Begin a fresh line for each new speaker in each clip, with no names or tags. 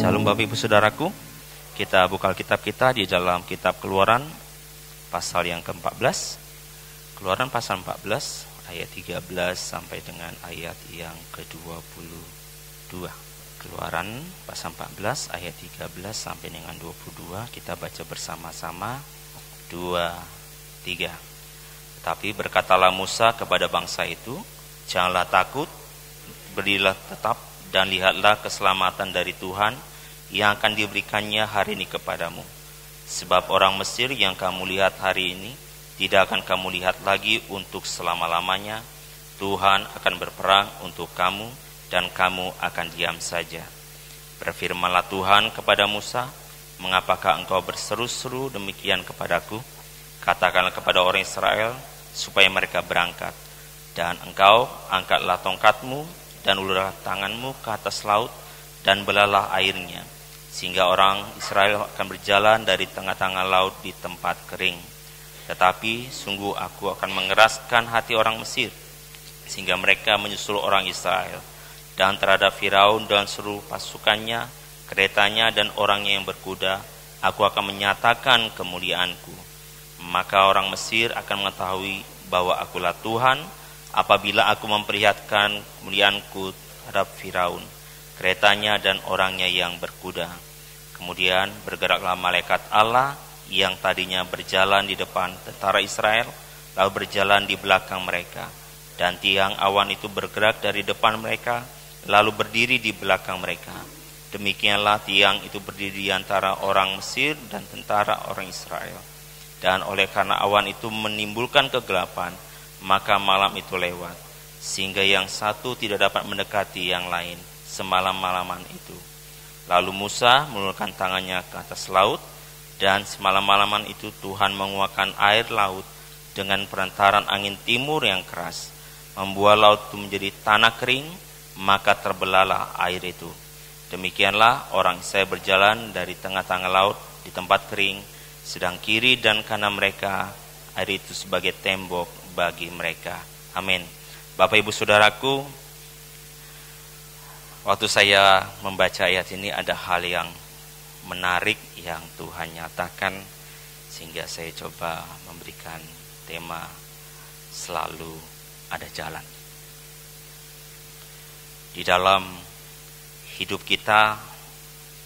Shalom Bapak Ibu Saudaraku, kita buka Alkitab kita di dalam kitab Keluaran pasal yang ke-14. Keluaran pasal 14 ayat 13 sampai dengan ayat yang ke-22. Keluaran pasal 14 ayat 13 sampai dengan 22, kita baca bersama-sama. 2, 3. Tetapi berkatalah Musa kepada bangsa itu, janganlah takut, berdirilah tetap dan lihatlah keselamatan dari Tuhan yang akan diberikannya hari ini kepadamu. Sebab orang Mesir yang kamu lihat hari ini tidak akan kamu lihat lagi untuk selama-lamanya. Tuhan akan berperang untuk kamu dan kamu akan diam saja. Berfirmanlah Tuhan kepada Musa, mengapakah engkau berseru-seru demikian kepadaku? Katakanlah kepada orang Israel supaya mereka berangkat. Dan engkau angkatlah tongkatmu dan ulurlah tanganmu ke atas laut dan belalah airnya, sehingga orang Israel akan berjalan dari tengah-tengah laut di tempat kering. Tetapi sungguh aku akan mengeraskan hati orang Mesir, sehingga mereka menyusul orang Israel. Dan terhadap Firaun dan seluruh pasukannya, keretanya dan orangnya yang berkuda, aku akan menyatakan kemuliaanku. Maka orang Mesir akan mengetahui bahwa akulah Tuhan, apabila aku memperlihatkan kemuliaanku terhadap Firaun, keretanya dan orangnya yang berkuda. Kemudian bergeraklah malaikat Allah yang tadinya berjalan di depan tentara Israel, lalu berjalan di belakang mereka. Dan tiang awan itu bergerak dari depan mereka, lalu berdiri di belakang mereka. Demikianlah tiang itu berdiri di antara orang Mesir dan tentara orang Israel. Dan oleh karena awan itu menimbulkan kegelapan, maka malam itu lewat, sehingga yang satu tidak dapat mendekati yang lain semalam-malaman itu. Lalu Musa mengulurkan tangannya ke atas laut, dan semalam-malaman itu Tuhan menguakkan air laut dengan perantaran angin timur yang keras, membuat laut itu menjadi tanah kering, maka terbelahlah air itu. Demikianlah orang Israel berjalan dari tengah-tengah laut di tempat kering, sedang kiri dan kanan mereka air itu sebagai tembok bagi mereka. Amin. Bapak Ibu Saudaraku, waktu saya membaca ayat ini ada hal yang menarik yang Tuhan nyatakan, sehingga saya coba memberikan tema selalu ada jalan. Di dalam hidup kita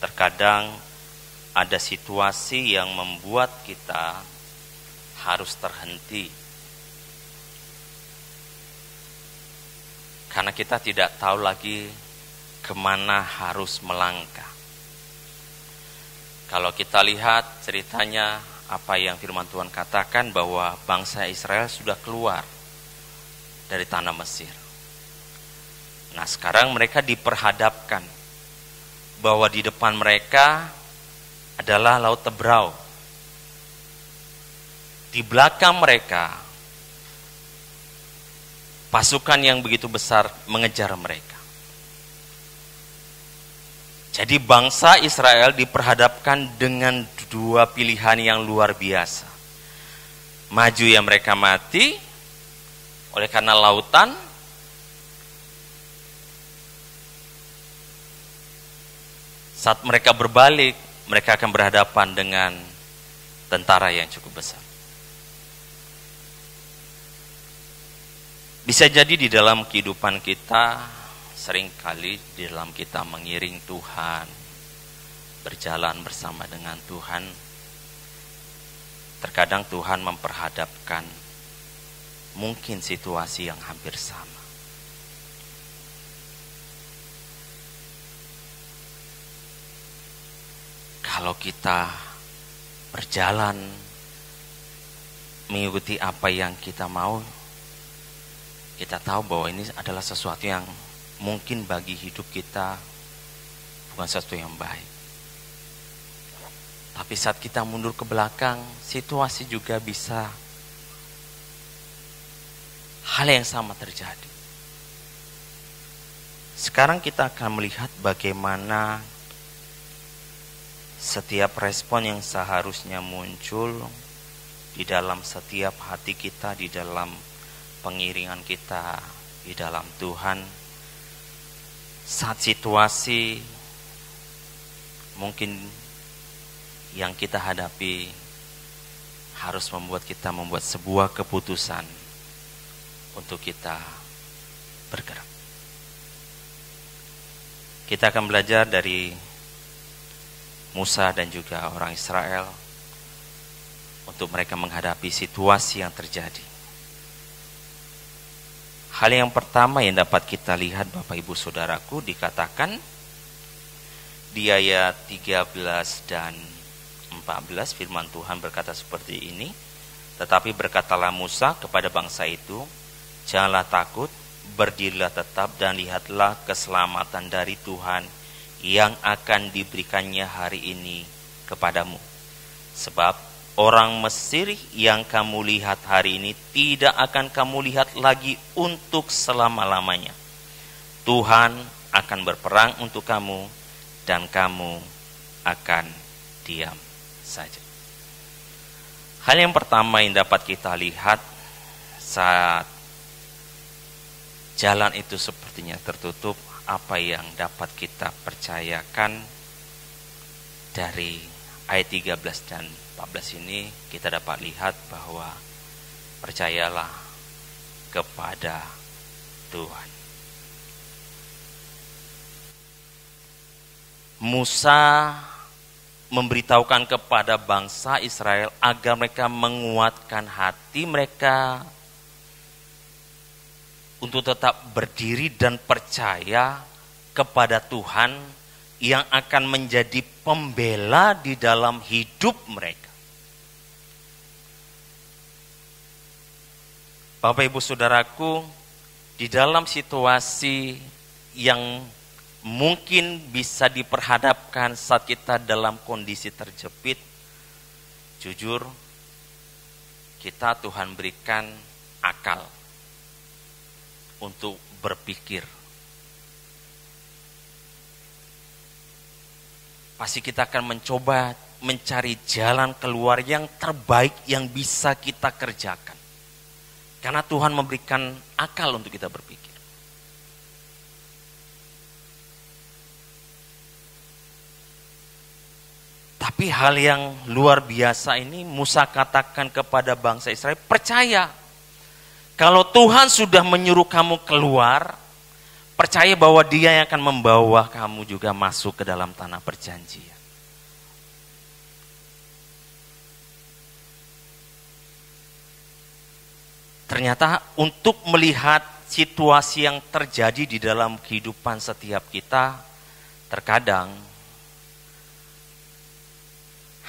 terkadang ada situasi yang membuat kita harus terhenti, karena kita tidak tahu lagi kemana harus melangkah. Kalau kita lihat ceritanya, apa yang firman Tuhan katakan, bahwa bangsa Israel sudah keluar dari tanah Mesir. Nah, sekarang mereka diperhadapkan bahwa di depan mereka adalah Laut Tebrau. Di belakang mereka pasukan yang begitu besar mengejar mereka. Jadi bangsa Israel diperhadapkan dengan dua pilihan yang luar biasa. Maju ya mereka mati oleh karena lautan, saat mereka berbalik, mereka akan berhadapan dengan tentara yang cukup besar. Bisa jadi di dalam kehidupan kita, seringkali di dalam kita mengiring Tuhan, berjalan bersama dengan Tuhan, terkadang Tuhan memperhadapkan mungkin situasi yang hampir sama. Kalau kita berjalan mengikuti apa yang kita mau, kita tahu bahwa ini adalah sesuatu yang mungkin bagi hidup kita bukan sesuatu yang baik. Tapi saat kita mundur ke belakang, situasi juga bisa hal yang sama terjadi. Sekarang kita akan melihat bagaimana setiap respon yang seharusnya muncul di dalam setiap hati kita, di dalam pengiringan kita di dalam Tuhan, saat situasi mungkin yang kita hadapi harus membuat kita membuat sebuah keputusan untuk kita bergerak. Kita akan belajar dari Musa dan juga orang Israel untuk mereka menghadapi situasi yang terjadi. Hal yang pertama yang dapat kita lihat Bapak Ibu Saudaraku, dikatakan di ayat 13 dan 14 firman Tuhan berkata seperti ini. Tetapi berkatalah Musa kepada bangsa itu, janganlah takut, berdirilah tetap dan lihatlah keselamatan dari Tuhan yang akan diberikannya hari ini kepadamu. Sebab orang Mesir yang kamu lihat hari ini tidak akan kamu lihat lagi untuk selama-lamanya. Tuhan akan berperang untuk kamu dan kamu akan diam saja. Hal yang pertama yang dapat kita lihat saat jalan itu sepertinya tertutup, apa yang dapat kita percayakan dari ayat 13 dan 14 ini, kita dapat lihat bahwa percayalah kepada Tuhan. Musa memberitahukan kepada bangsa Israel agar mereka menguatkan hati mereka untuk tetap berdiri dan percaya kepada Tuhan yang akan menjadi pembela di dalam hidup mereka. Bapak Ibu Saudaraku, di dalam situasi yang mungkin bisa diperhadapkan saat kita dalam kondisi terjepit, jujur kita Tuhan berikan akal untuk berpikir. Pasti kita akan mencoba mencari jalan keluar yang terbaik yang bisa kita kerjakan. Karena Tuhan memberikan akal untuk kita berpikir. Tapi hal yang luar biasa ini Musa katakan kepada bangsa Israel, percaya. Kalau Tuhan sudah menyuruh kamu keluar, percaya bahwa Dia yang akan membawa kamu juga masuk ke dalam tanah perjanjian. Ternyata untuk melihat situasi yang terjadi di dalam kehidupan setiap kita, terkadang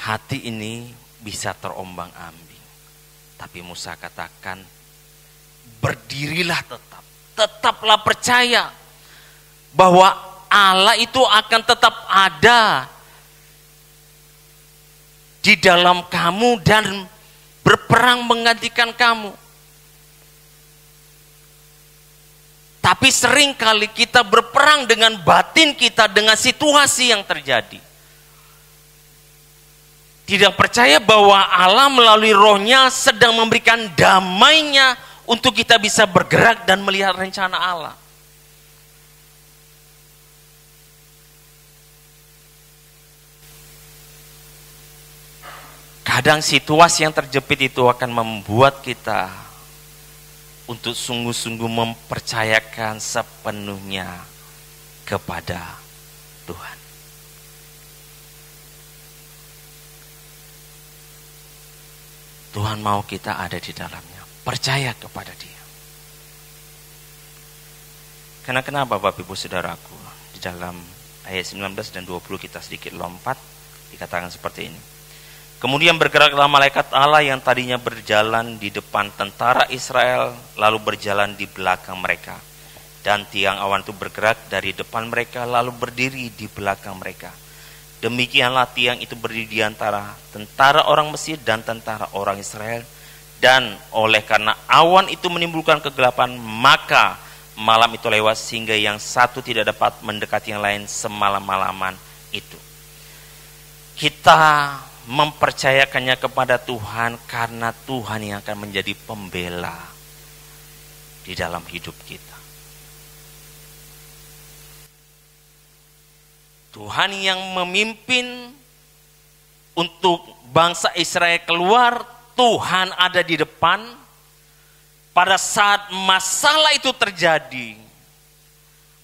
hati ini bisa terombang-ambing. Tapi Musa katakan, berdirilah tetap. Tetaplah percaya bahwa Allah itu akan tetap ada di dalam kamu dan berperang menggantikan kamu. Tapi sering kali kita berperang dengan batin kita, dengan situasi yang terjadi. Tidak percaya bahwa Allah melalui rohnya sedang memberikan damainya untuk kita bisa bergerak dan melihat rencana Allah. Kadang situasi yang terjepit itu akan membuat kita untuk sungguh-sungguh mempercayakan sepenuhnya kepada Tuhan. Tuhan mau kita ada di dalamnya. Percaya kepada Dia. Karena kenapa Bapak Ibu Saudaraku? Di dalam ayat 19 dan 20 kita sedikit lompat. Dikatakan seperti ini. Kemudian bergeraklah malaikat Allah yang tadinya berjalan di depan tentara Israel, lalu berjalan di belakang mereka. Dan tiang awan itu bergerak dari depan mereka, lalu berdiri di belakang mereka. Demikianlah tiang itu berdiri di antara tentara orang Mesir dan tentara orang Israel. Dan oleh karena awan itu menimbulkan kegelapan, maka malam itu lewat sehingga yang satu tidak dapat mendekati yang lain semalam-malaman itu. Kita mempercayakannya kepada Tuhan karena Tuhan yang akan menjadi pembela di dalam hidup kita. Tuhan yang memimpin untuk bangsa Israel keluar, Tuhan ada di depan. Pada saat masalah itu terjadi,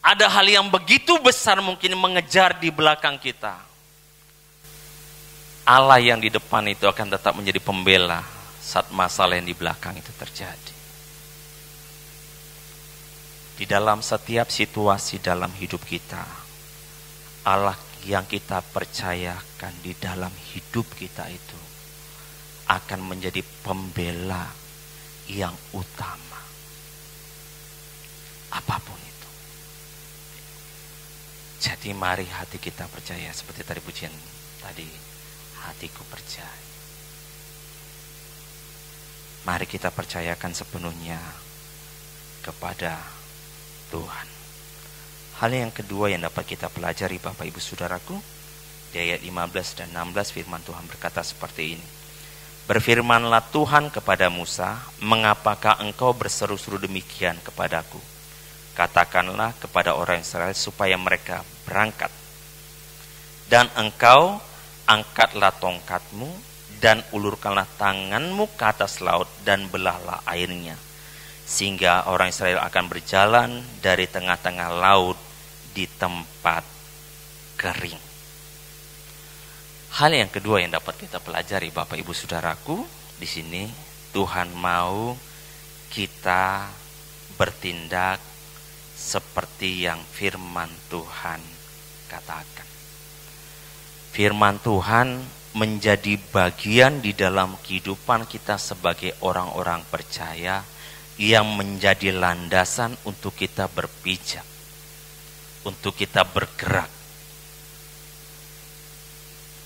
ada hal yang begitu besar mungkin mengejar di belakang kita. Allah yang di depan itu akan tetap menjadi pembela saat masalah yang di belakang itu terjadi. Di dalam setiap situasi dalam hidup kita, Allah yang kita percayakan di dalam hidup kita itu akan menjadi pembela yang utama. Apapun itu. Jadi mari hati kita percaya, seperti tadi pujian tadi, hatiku percaya. Mari kita percayakan sepenuhnya kepada Tuhan. Hal yang kedua yang dapat kita pelajari Bapak Ibu Saudaraku, di ayat 15 dan 16 firman Tuhan berkata seperti ini. Berfirmanlah Tuhan kepada Musa, mengapakah engkau berseru-seru demikian kepadaku? Katakanlah kepada orang Israel supaya mereka berangkat. Dan engkau angkatlah tongkatmu dan ulurkanlah tanganmu ke atas laut dan belahlah airnya. Sehingga orang Israel akan berjalan dari tengah-tengah laut di tempat kering. Hal yang kedua yang dapat kita pelajari Bapak Ibu Saudaraku, di sini Tuhan mau kita bertindak seperti yang firman Tuhan katakan. Firman Tuhan menjadi bagian di dalam kehidupan kita sebagai orang-orang percaya yang menjadi landasan untuk kita berpijak, untuk kita bergerak.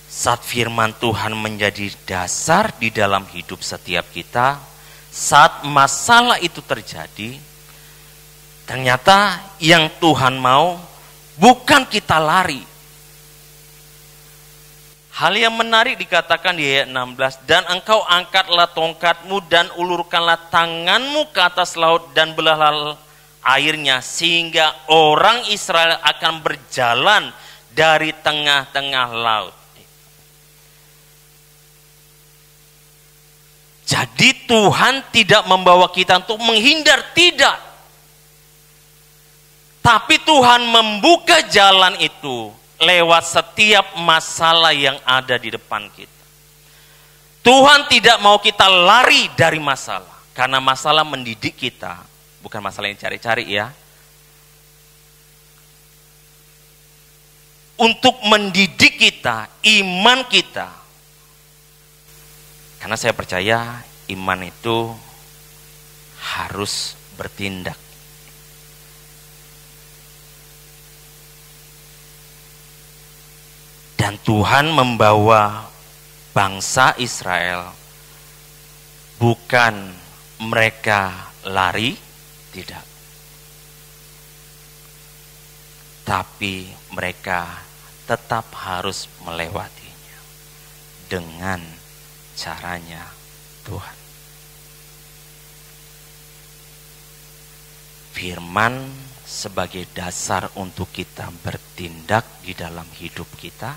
Saat firman Tuhan menjadi dasar di dalam hidup setiap kita, saat masalah itu terjadi, ternyata yang Tuhan mau bukan kita lari. Hal yang menarik dikatakan di ayat 16, dan engkau angkatlah tongkatmu dan ulurkanlah tanganmu ke atas laut dan belahlah airnya, sehingga orang Israel akan berjalan dari tengah-tengah laut. Jadi Tuhan tidak membawa kita untuk menghindar, tidak. Tapi Tuhan membuka jalan itu lewat setiap masalah yang ada di depan kita. Tuhan tidak mau kita lari dari masalah, karena masalah mendidik kita, bukan masalah yang cari-cari ya. Untuk mendidik kita, iman kita. Karena saya percaya iman itu harus bertindak. Dan Tuhan membawa bangsa Israel, bukan mereka lari, tidak. Tapi mereka tetap harus melewatinya dengan caranya Tuhan. Firman sebagai dasar untuk kita bertindak di dalam hidup kita.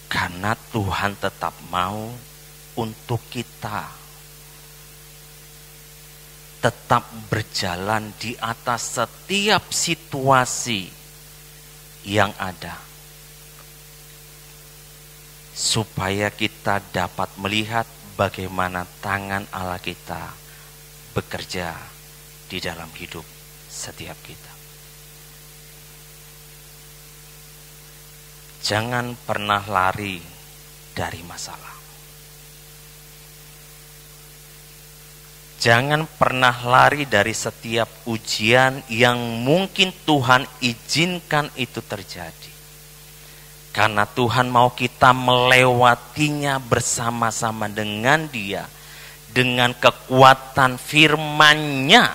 Karena Tuhan tetap mau untuk kita tetap berjalan di atas setiap situasi yang ada. Supaya kita dapat melihat bagaimana tangan Allah kita bekerja di dalam hidup setiap kita. Jangan pernah lari dari masalah. Jangan pernah lari dari setiap ujian yang mungkin Tuhan izinkan itu terjadi. Karena Tuhan mau kita melewatinya bersama-sama dengan Dia. Dengan kekuatan firman-Nya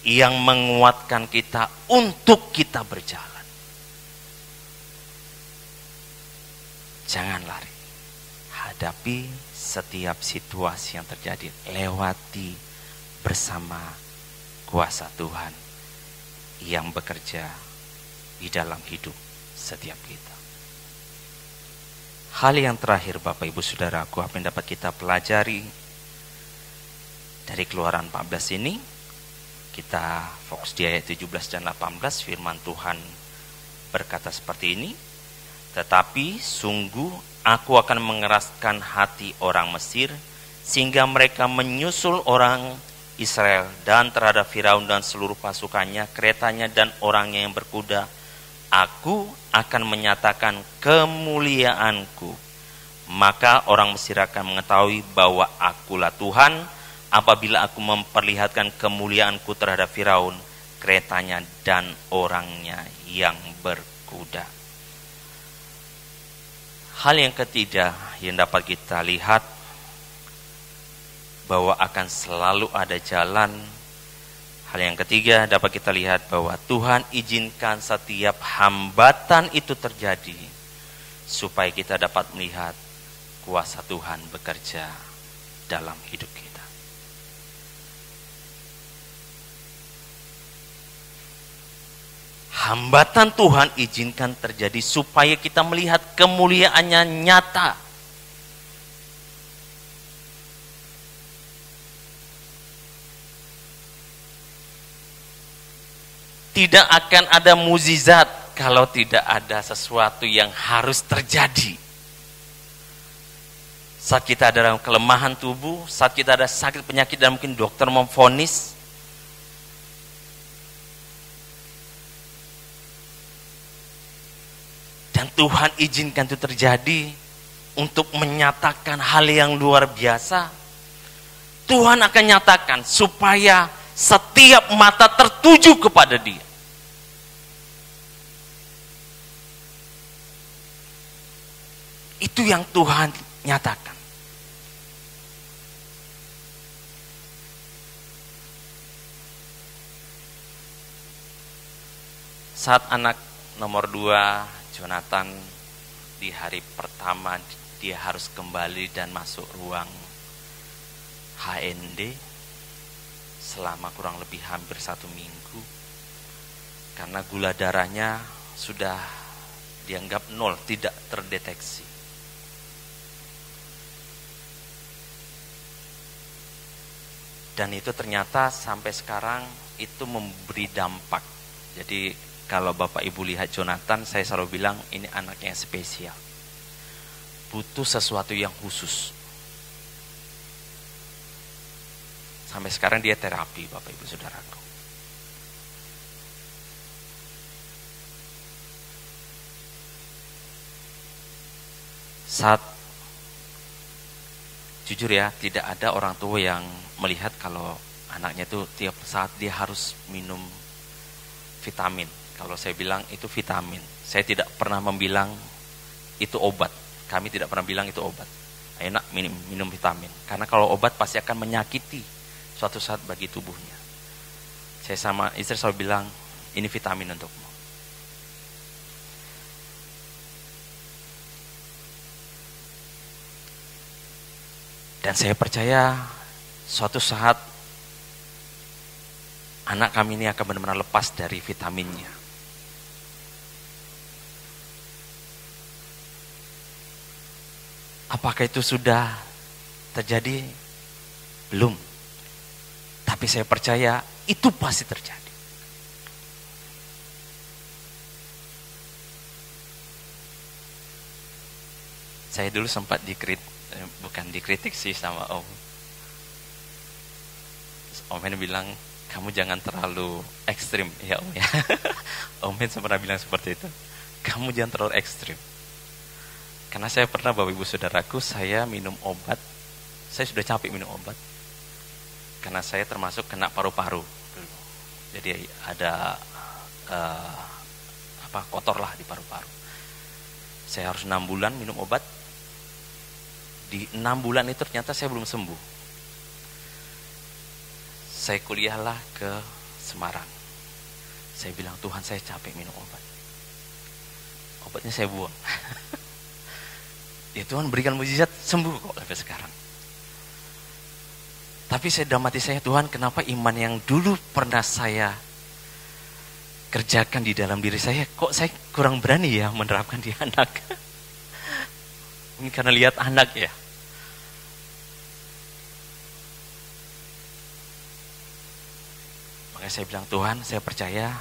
yang menguatkan kita untuk kita berjalan. Jangan lari. hadapi setiap situasi yang terjadi. Lewati bersama kuasa Tuhan yang bekerja di dalam hidup setiap kita. Hal yang terakhir Bapak Ibu Saudaraku, apa yang dapat kita pelajari dari Keluaran 14 ini, kita fokus di ayat 17 dan 18. Firman Tuhan berkata seperti ini, tetapi sungguh aku akan mengeraskan hati orang Mesir, sehingga mereka menyusul orang Israel, dan terhadap Firaun dan seluruh pasukannya, keretanya dan orangnya yang berkuda, aku akan menyatakan kemuliaanku. Maka orang Mesir akan mengetahui bahwa akulah Tuhan, apabila aku memperlihatkan kemuliaanku terhadap Firaun, keretanya dan orangnya yang berkuda. Hal yang ketiga yang dapat kita lihat, bahwa akan selalu ada jalan. Hal yang ketiga dapat kita lihat bahwa Tuhan izinkan setiap hambatan itu terjadi supaya kita dapat melihat kuasa Tuhan bekerja dalam hidup kita. Hambatan Tuhan izinkan terjadi supaya kita melihat kemuliaannya nyata. Tidak akan ada mukjizat kalau tidak ada sesuatu yang harus terjadi. Saat kita ada dalam kelemahan tubuh, saat kita ada sakit penyakit dan mungkin dokter memvonis, dan Tuhan izinkan itu terjadi untuk menyatakan hal yang luar biasa, Tuhan akan nyatakan supaya setiap mata tertuju kepada Dia. Itu yang Tuhan nyatakan. Saat anak nomor 2, Jonathan, di hari pertama dia harus kembali dan masuk ruang HND selama kurang lebih hampir 1 minggu. Karena gula darahnya sudah dianggap 0, tidak terdeteksi. Dan itu ternyata sampai sekarang itu memberi dampak. Jadi kalau Bapak Ibu lihat Jonathan, saya selalu bilang ini anaknya spesial. Butuh sesuatu yang khusus. Sampai sekarang dia terapi Bapak Ibu Saudaraku. Saat jujur ya, tidak ada orang tua yang melihat kalau anaknya itu tiap saat dia harus minum vitamin. Kalau saya bilang itu vitamin, saya tidak pernah membilang itu obat. Kami tidak pernah bilang itu obat. Enak minum vitamin. Karena kalau obat pasti akan menyakiti suatu saat bagi tubuhnya. Saya sama istri selalu bilang, ini vitamin untukmu. Dan saya percaya suatu saat anak kami ini akan benar-benar lepas dari vitaminnya. Apakah itu sudah terjadi? Belum. Tapi saya percaya itu pasti terjadi. Saya dulu sempat bukan dikritik sih sama Om. Om Hen bilang, kamu jangan terlalu ekstrim. Ya Om ya. Om Hen pernah bilang seperti itu. Kamu jangan terlalu ekstrim. Karena saya pernah, Bapak Ibu Saudaraku, saya minum obat. Saya sudah capek minum obat. Karena saya termasuk kena paru-paru. Jadi ada kotor lah di paru-paru. Saya harus 6 bulan minum obat. Di 6 bulan itu ternyata saya belum sembuh. Saya kuliahlah ke Semarang. Saya bilang, Tuhan saya capek minum obat. Obatnya saya buang. Ya Tuhan berikan mukjizat, sembuh kok sampai sekarang. Tapi saya dalam hati saya, Tuhan kenapa iman yang dulu pernah saya kerjakan di dalam diri saya, kok saya kurang berani ya menerapkan di anak. Mungkin karena lihat anak ya. Makanya saya bilang, Tuhan saya percaya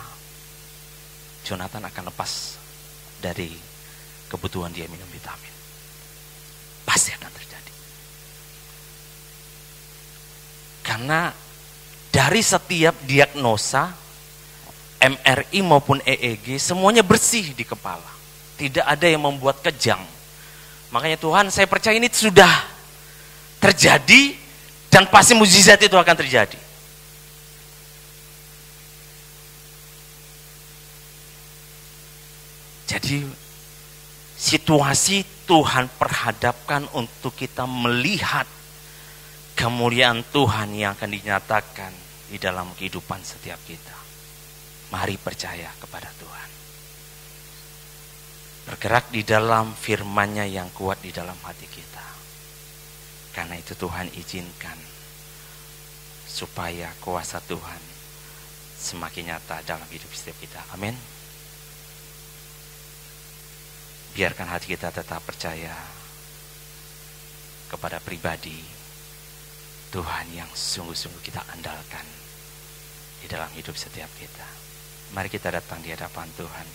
Jonathan akan lepas dari kebutuhan dia minum vitamin. Pasti akan terjadi. Karena dari setiap diagnosa, MRI maupun EEG, semuanya bersih di kepala. Tidak ada yang membuat kejang. Makanya Tuhan saya percaya ini sudah terjadi dan pasti mukjizat itu akan terjadi. Jadi situasi Tuhan perhadapkan untuk kita melihat kemuliaan Tuhan yang akan dinyatakan di dalam kehidupan setiap kita. Mari percaya kepada Tuhan. Bergerak di dalam firman-Nya yang kuat di dalam hati kita. Karena itu Tuhan izinkan supaya kuasa Tuhan semakin nyata dalam hidup setiap kita. Amin. Biarkan hati kita tetap percaya kepada pribadi Tuhan yang sungguh-sungguh kita andalkan di dalam hidup setiap kita. Mari kita datang di hadapan Tuhan.